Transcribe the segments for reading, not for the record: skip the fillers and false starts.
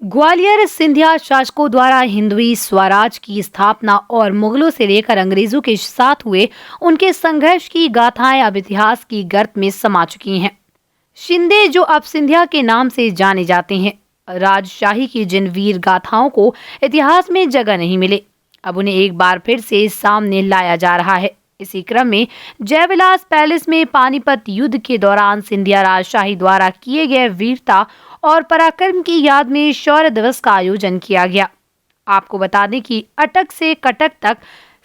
ग्वालियर सिंधिया शासकों द्वारा हिंदवी स्वराज की स्थापना और मुगलों से लेकर अंग्रेजों के साथ हुए उनके संघर्ष की गाथाएं अब इतिहास की गर्त में समा चुकी हैं। शिंदे, जो अब सिंधिया के नाम से जाने जाते हैं, राजशाही की जिन वीर गाथाओं को इतिहास में जगह नहीं मिले, अब उन्हें एक बार फिर से सामने लाया जा रहा है। इसी क्रम में जयविलास पैलेस में पानीपत युद्ध के दौरान सिंधिया राजशाही द्वारा किए गए वीरता और पराक्रम की याद में शौर्य दिवस का आयोजन किया गया। आपको बता दें कि अटक से कटक तक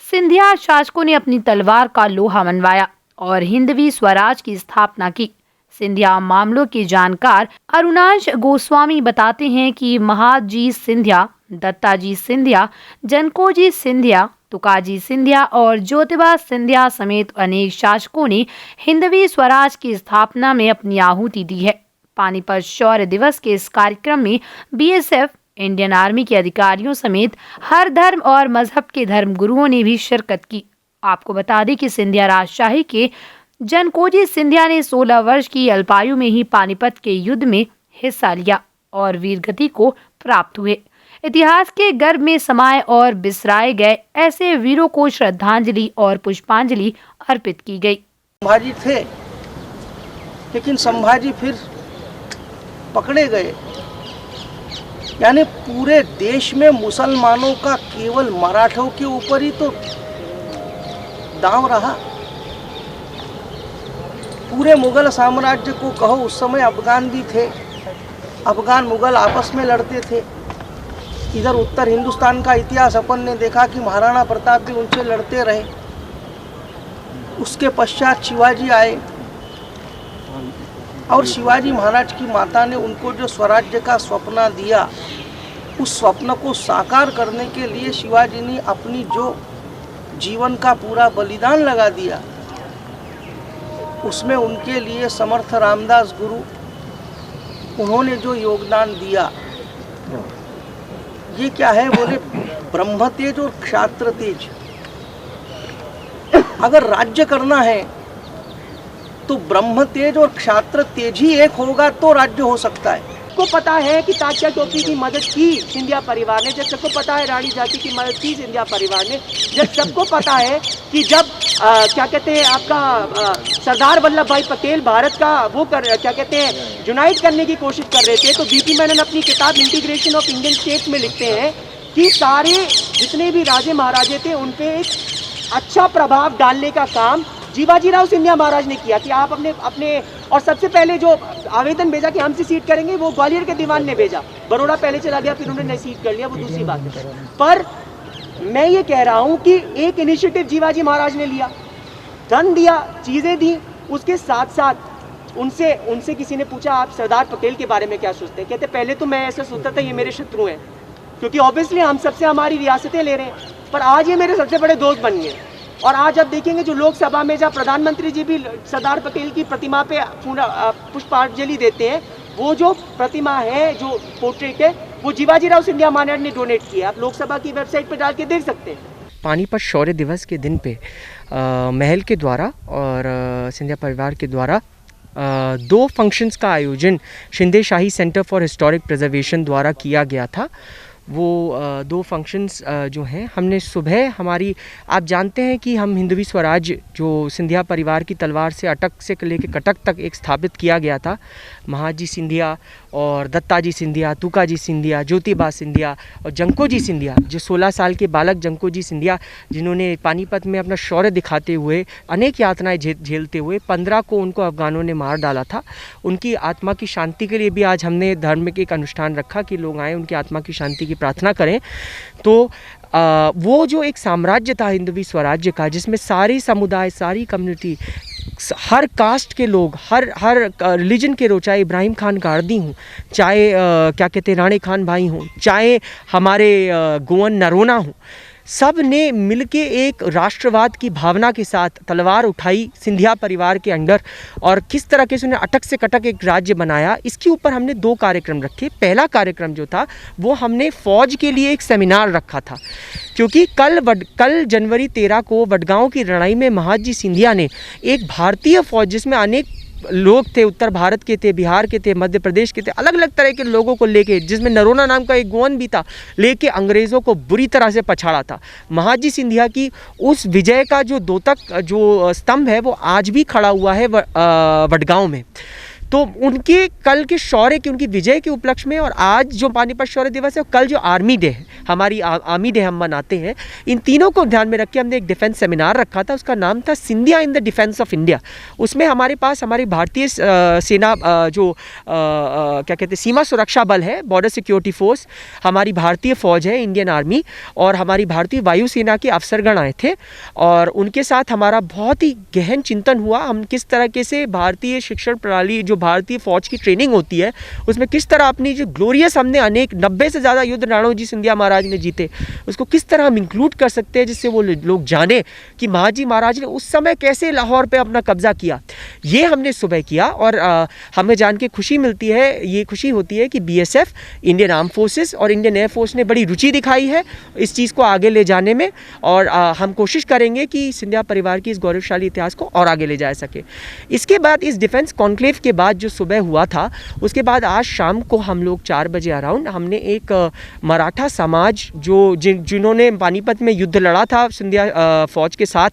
सिंधिया शासकों ने अपनी तलवार का लोहा मनवाया और हिंदवी स्वराज की स्थापना की। सिंधिया मामलों के जानकार अरुणांश गोस्वामी बताते हैं कि महाजी सिंधिया, दत्ताजी सिंधिया, जनकोजी सिंधिया, तुकाजी सिंधिया और ज्योतिबा सिंधिया समेत अनेक शासकों ने हिंदवी स्वराज की स्थापना में अपनी आहुति दी है। पानीपत शौर्य दिवस के इस कार्यक्रम में बीएसएफ, इंडियन आर्मी के अधिकारियों समेत हर धर्म और मजहब के धर्म गुरुओं ने भी शिरकत की। आपको बता दें कि सिंधिया राजशाही के जनकोजी सिंधिया ने 16 वर्ष की अल्पायु में ही पानीपत के युद्ध में हिस्सा लिया और वीरगति को प्राप्त हुए। इतिहास के गर्भ में समाये और बिसराए गए ऐसे वीरों को श्रद्धांजलि और पुष्पांजलि अर्पित की गई। संभाजी थे, लेकिन संभाजी फिर पकड़े गए। यानी पूरे देश में मुसलमानों का केवल मराठों के ऊपर ही तो दांव रहा। पूरे मुगल साम्राज्य को कहो, उस समय अफगान भी थे, अफगान मुगल आपस में लड़ते थे। इधर उत्तर हिंदुस्तान का इतिहास अपन ने देखा कि महाराणा प्रताप भी उनसे लड़ते रहे। उसके पश्चात शिवाजी आए और शिवाजी महाराज की माता ने उनको जो स्वराज्य का स्वप्न दिया, उस स्वप्न को साकार करने के लिए शिवाजी ने अपनी जो जीवन का पूरा बलिदान लगा दिया। उसमें उनके लिए समर्थ रामदास गुरु, उन्होंने जो योगदान दिया, ये क्या है, बोले ब्रह्म तेज और क्षात्र तेज। अगर राज्य करना है तो ब्रह्म तेज और क्षात्र तेज ही एक होगा तो राज्य हो सकता है। सबको पता है कि तात्या टोपी की मदद की सिंधिया परिवार ने, जब सबको पता है रानी झांसी की मदद की सिंधिया परिवार ने, जब सबको पता है कि जब क्या कहते हैं आपका सरदार वल्लभ भाई पटेल भारत का वो क्या कहते हैं यूनाइट करने की कोशिश कर रहे थे, तो बीपी मेनन अपनी किताब इंटीग्रेशन ऑफ इंडियन स्टेट में लिखते हैं कि सारे जितने भी राजे महाराजे थे उन पे एक अच्छा प्रभाव डालने का काम जीवाजीराव सिंधिया महाराज ने किया कि आप अपने और सबसे पहले जो आवेदन भेजा कि हमसे सीट करेंगे, वो ग्वालियर के दीवान ने भेजा। बड़ौदा पहले चला गया, फिर उन्होंने सीट कर लिया, वो दूसरी बात है। पर मैं ये कह रहा हूँ कि एक इनिशिएटिव जीवाजी महाराज ने लिया, धन दिया, चीज़ें दी। उसके साथ साथ उनसे किसी ने पूछा आप सरदार पटेल के बारे में क्या सोचते हैं? कहते पहले तो मैं ऐसा सोचता था ये मेरे शत्रु हैं, क्योंकि ऑब्वियसली हम सबसे हमारी रियासतें ले रहे हैं, पर आज ये मेरे सबसे बड़े दोस्त बन गए। और आज आप देखेंगे जो लोकसभा में जहाँ प्रधानमंत्री जी भी सरदार पटेल की प्रतिमा पे पूरा पुष्पांजलि देते हैं, वो जो प्रतिमा है, जो पोर्ट्रेट है, वो जीवाजीराव सिंधिया महाराज ने डोनेट किया। आप लोकसभा की वेबसाइट पर डाल के देख सकते हैं। पानीपत शौर्य दिवस के दिन पे महल के द्वारा और सिंधिया परिवार के द्वारा 2 फंक्शंस का आयोजन शिंदे शाही सेंटर फॉर हिस्टोरिक प्रिजर्वेशन द्वारा किया गया था। वो 2 फंक्शंस जो हैं, हमने सुबह हमारी, आप जानते हैं कि हम हिंदवी स्वराज जो सिंधिया परिवार की तलवार से अटक से लेकर कटक तक एक स्थापित किया गया था, महाजी सिंधिया और दत्ताजी सिंधिया, तुकाजी सिंधिया, ज्योतिबा सिंधिया और जंकोजी सिंधिया, जो 16 साल के बालक जंकोजी सिंधिया जिन्होंने पानीपत में अपना शौर्य दिखाते हुए अनेक यातनाएं झेलते हुए 15 को उनको अफगानों ने मार डाला था, उनकी आत्मा की शांति के लिए भी आज हमने धार्मिक एक अनुष्ठान रखा कि लोग आएँ, उनकी आत्मा की शांति की प्रार्थना करें। तो वो जो एक साम्राज्य था हिंदवी स्वराज्य का, जिसमें सारी समुदाय, सारी कम्युनिटी, हर कास्ट के लोग, हर रिलीजन के लोग, चाहे इब्राहिम खान गार्दी हूँ, चाहे क्या कहते हैं राणे खान भाई हों, चाहे हमारे गोवन नरोना हों, सब ने मिलके एक राष्ट्रवाद की भावना के साथ तलवार उठाई सिंधिया परिवार के अंडर और किस तरह के उन्हें अटक से कटक एक राज्य बनाया। इसके ऊपर हमने 2 कार्यक्रम रखे। पहला कार्यक्रम जो था वो हमने फ़ौज के लिए एक सेमिनार रखा था, क्योंकि कल जनवरी 13 को वडगांव की लड़ाई में महाजी सिंधिया ने एक भारतीय फ़ौज जिसमें अनेक लोग थे, उत्तर भारत के थे, बिहार के थे, मध्य प्रदेश के थे, अलग अलग तरह के लोगों को लेके, जिसमें नरोना नाम का एक गोवन भी था, लेके अंग्रेज़ों को बुरी तरह से पछाड़ा था। महाजी सिंधिया की उस विजय का जो द्योतक जो स्तंभ है वो आज भी खड़ा हुआ है वडगांव में। तो उनके कल के शौर्य की, उनकी विजय के उपलक्ष्य में, और आज जो पानीपत शौर्य दिवस है, कल जो आर्मी डे है, हमारी आर्मी डे हम मनाते हैं, इन तीनों को ध्यान में रख के हमने एक डिफेंस सेमिनार रखा था। उसका नाम था Scindia in the defence of India. उसमें हमारे पास हमारी भारतीय सेना क्या कहते हैं, सीमा सुरक्षा बल है, बॉर्डर सिक्योरिटी फोर्स, हमारी भारतीय फौज है, इंडियन आर्मी, और हमारी भारतीय वायुसेना के अफसरगण आए थे, और उनके साथ हमारा बहुत ही गहन चिंतन हुआ। हम किस तरह से भारतीय शिक्षण प्रणाली, जो भारतीय फौज की ट्रेनिंग होती है, उसमें किस तरह अपनी जो ग्लोरियस हमने अनेक 90 से ज़्यादा युद्ध राणोजी सिंधिया महाराज ने जीते, उसको किस तरह हम इंक्लूड कर सकते हैं, जिससे वो लोग जाने कि महाजी महाराज ने उस समय कैसे लाहौर पे अपना कब्जा किया। ये हमने सुबह किया, और हमें जान के खुशी मिलती है, ये खुशी होती है कि BSF, इंडियन आर्म फोर्सेस और इंडियन एयरफोर्स ने बड़ी रुचि दिखाई है इस चीज़ को आगे ले जाने में, और हम कोशिश करेंगे कि सिंधिया परिवार की इस गौरवशाली इतिहास को और आगे ले जा सके। इसके बाद इस डिफेंस कॉन्क्लेव के बाद जो सुबह हुआ था, उसके बाद आज शाम को हम लोग 4 बजे अराउंड हमने एक मराठा समाज जो जिन्होंने पानीपत में युद्ध लड़ा था सिंधिया फौज के साथ,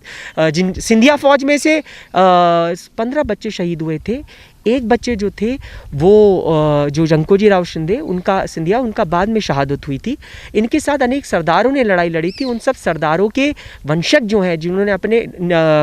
सिंधिया फौज में से 15 बच्चे शहीद हुए थे। एक बच्चे जो थे वो जो जंकोजी राव सिंधिया उनका बाद में शहादत हुई थी। इनके साथ अनेक सरदारों ने लड़ाई लड़ी थी। उन सब सरदारों के वंशज जो हैं, जिन्होंने अपने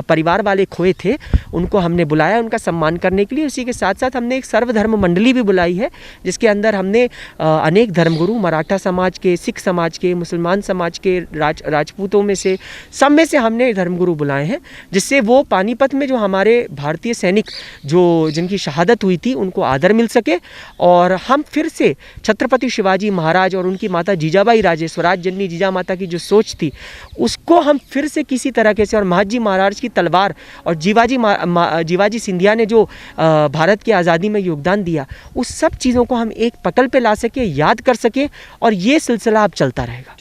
परिवार वाले खोए थे, उनको हमने बुलाया उनका सम्मान करने के लिए। उसी के साथ साथ हमने एक सर्वधर्म मंडली भी बुलाई है, जिसके अंदर हमने अनेक धर्मगुरु, मराठा समाज के, सिख समाज के, मुसलमान समाज के, राजपूतों में से, सब में से हमने धर्मगुरु बुलाए हैं, जिससे वो पानीपत में जो हमारे भारतीय सैनिक जिनकी शहादत हुई थी, उनको आदर मिल सके, और हम फिर से छत्रपति शिवाजी महाराज और उनकी माता जीजाबाई राजे, स्वराज जननी जीजा माता की जो सोच थी, उसको हम फिर से किसी तरह से, और महाजी महाराज की तलवार और जीवाजी सिंधिया ने जो भारत की आज़ादी में योगदान दिया, उस सब चीज़ों को हम एक पटल पे ला सके, याद कर सके, और ये सिलसिला अब चलता रहेगा।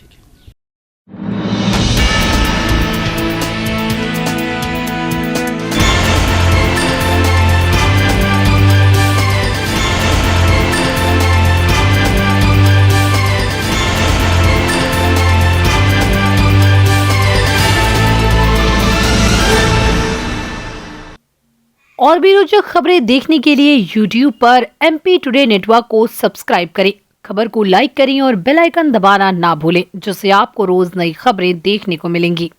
और भी रोचक खबरें देखने के लिए YouTube पर MP टुडे नेटवर्क को सब्सक्राइब करें, खबर को लाइक करें और बेल आइकन दबाना ना भूलें, जिससे आपको रोज नई खबरें देखने को मिलेंगी।